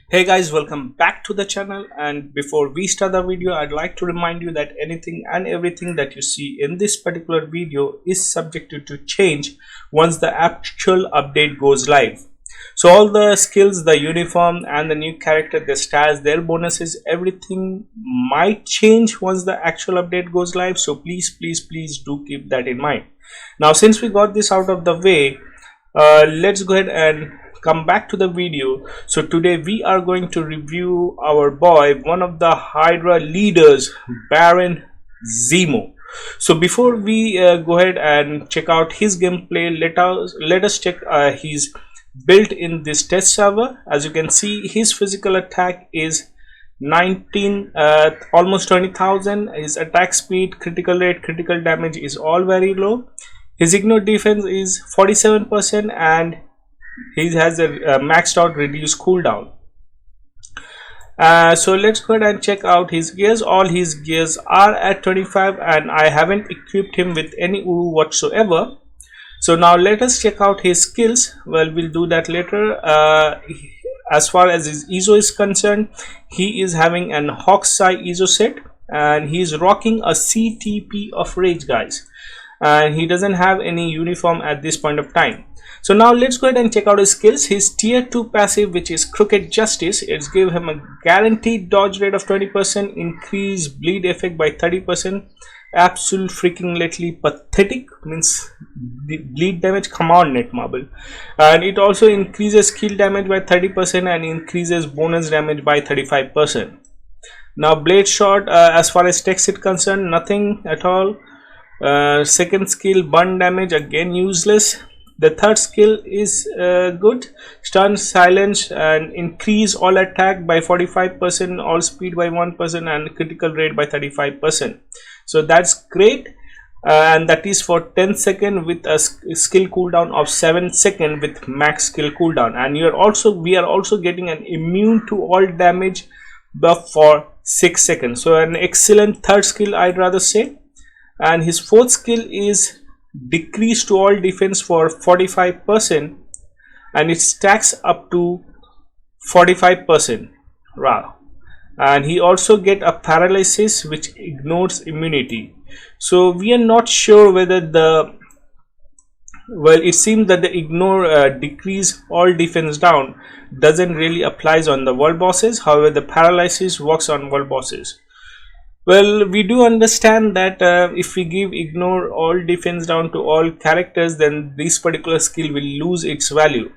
Hey guys, welcome back to the channel. And before we start the video, I'd like to remind you that anything and everything that you see in this particular video is subjected to change once the actual update goes live. So all the skills, the uniform and the new character, the stars, their bonuses, everything might change once the actual update goes live. So please do keep that in mind. Now since we got this out of the way, let's go ahead and come back to the video. So today we are going to review our boy, one of the Hydra leaders, Baron Zemo. So before we go ahead and check out his gameplay, let us check his build in this test server. As you can see, his physical attack is 19 almost 20,000. His attack speed, critical rate, critical damage is all very low. His ignore defense is 47% and he has a maxed out reduced cooldown. So let's go ahead and check out his gears. All his gears are at 25 and I haven't equipped him with any OO whatsoever. So now let us check out his skills. Well, we'll do that later. As far as his ISO is concerned, he is having an Hawkeye ISO set and he is rocking a CTP of Rage, guys, and he doesn't have any uniform at this point of time. So now let's go ahead and check out his skills. His tier 2 passive, which is Crooked Justice, it's give him a guaranteed dodge rate of 20%, increase bleed effect by 30%. Absolute freaking lately pathetic, means the bleed damage, come on Netmarble. And it also increases skill damage by 30% and increases bonus damage by 35%. Now blade shot, as far as text is concerned, nothing at all. Second skill, burn damage, again useless. The third skill is good, stun, silence and increase all attack by 45%, all speed by 1% and critical rate by 35%. So that's great, and that is for 10 seconds with a skill cooldown of 7 seconds with max skill cooldown. And we are also getting an immune to all damage buff for 6 seconds. So an excellent third skill, I'd rather say. And his fourth skill is decrease to all defense for 45% and it stacks up to 45%. Wow. And he also get a paralysis which ignores immunity. So we are not sure whether it seems that the ignore decrease all defense down doesn't really applies on the world bosses. However, the paralysis works on world bosses. Well, we do understand that if we give ignore all defense down to all characters, then this particular skill will lose its value.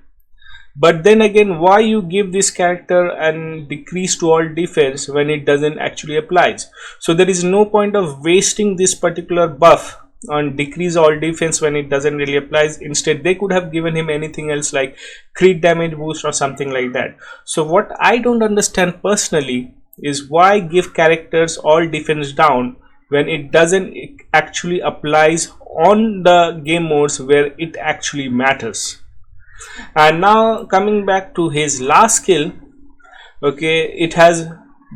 But then again, why you give this character and decrease to all defense when it doesn't actually applies? So there is no point of wasting this particular buff on decrease all defense when it doesn't really applies. Instead, they could have given him anything else like crit damage boost or something like that. So what I don't understand personally is why give characters all defense down when it doesn't actually applies on the game modes where it actually matters. And now coming back to his last skill, okay, it has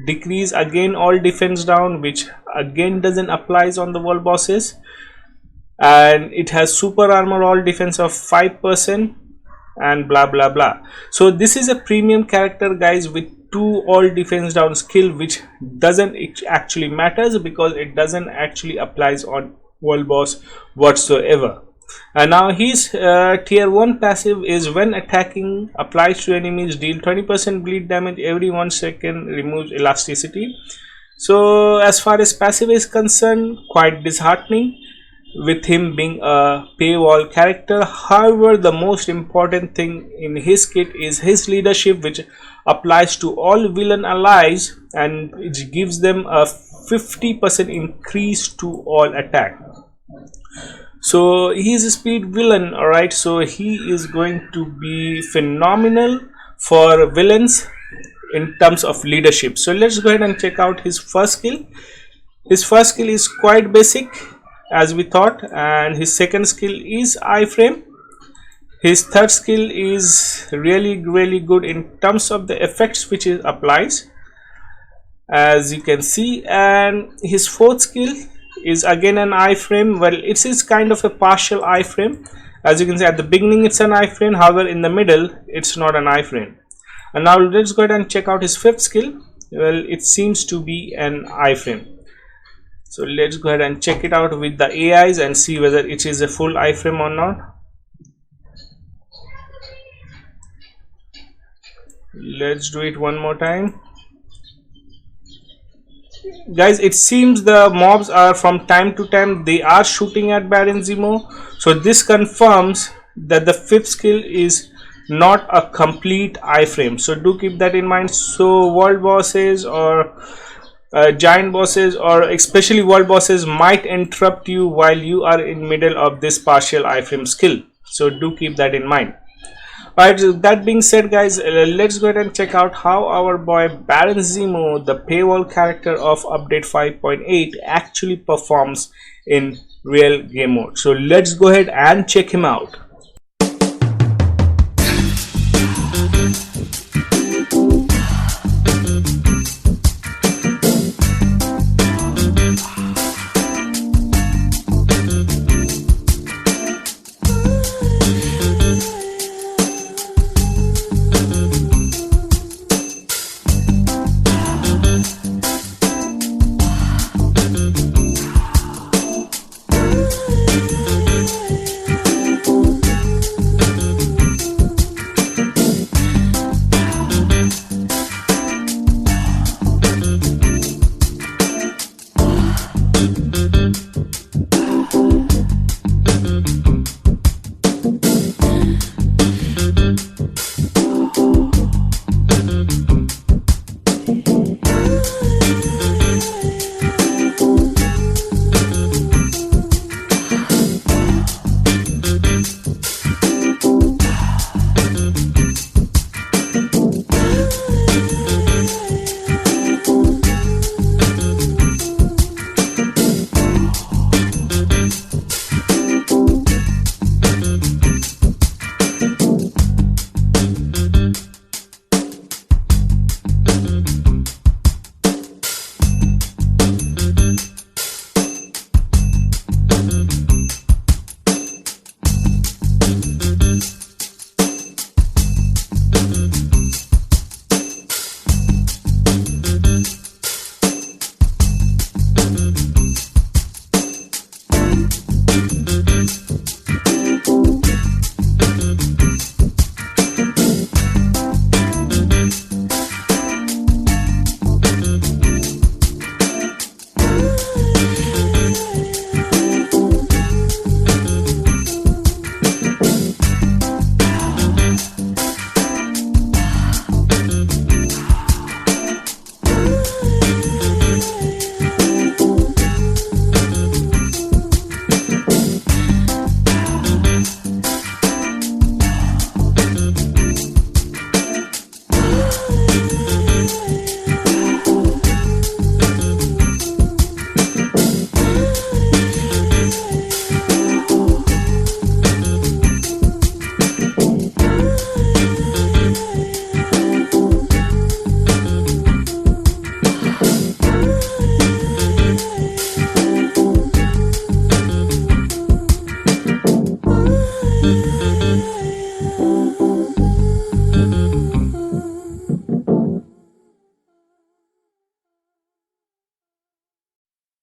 decrease again all defense down, which again doesn't applies on the world bosses, and it has super armor all defense of 5% and blah blah blah. So this is a premium character, guys, with 2 all defense down skill, which doesn't actually matters because it doesn't actually applies on world boss whatsoever. And now his tier 1 passive is when attacking applies to enemies, deal 20% bleed damage every 1 second, removes elasticity. So as far as passive is concerned, quite disheartening with him being a paywall character. However, the most important thing in his kit is his leadership, which applies to all villain allies and it gives them a 50% increase to all attack. So he is a speed villain, alright, so he is going to be phenomenal for villains in terms of leadership. So let's go ahead and check out his first skill. His first skill is quite basic as we thought, and his second skill is iframe. His third skill is really good in terms of the effects which it applies, as you can see. And his fourth skill is again an iframe. Well, it is kind of a partial iframe. As you can see, at the beginning it's an iframe, however in the middle it's not an iframe. And now let's go ahead and check out his fifth skill. Well, it seems to be an iframe. So let's go ahead and check it out with the AIs and see whether it is a full iframe or not. Let's do it one more time. Guys, it seems the mobs are from time to time they are shooting at Baron Zemo. So this confirms that the fifth skill is not a complete iframe. So do keep that in mind. So world bosses or giant bosses, or especially world bosses, might interrupt you while you are in middle of this partial iframe skill. So do keep that in mind. Alright, that being said, guys, let's go ahead and check out how our boy Baron Zemo, the paywall character of update 5.8, actually performs in real game mode. So let's go ahead and check him out.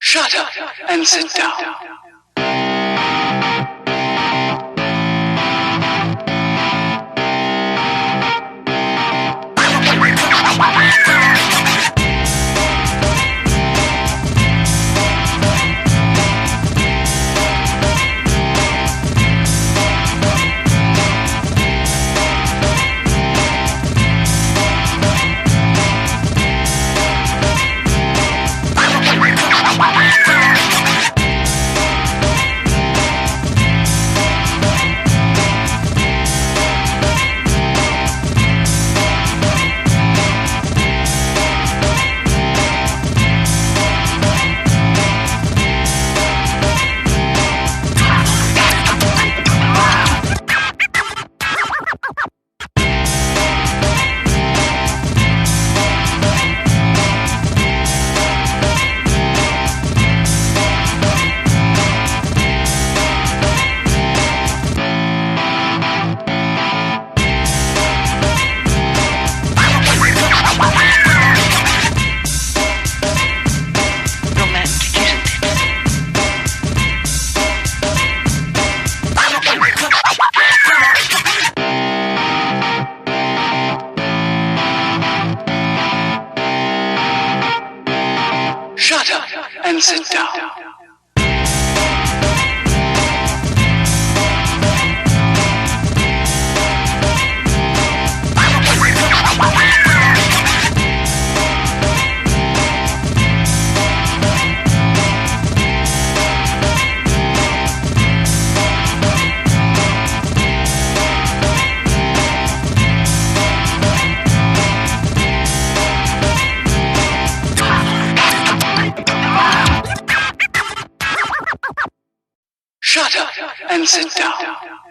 Shut up and sit down. Shut up and sit down.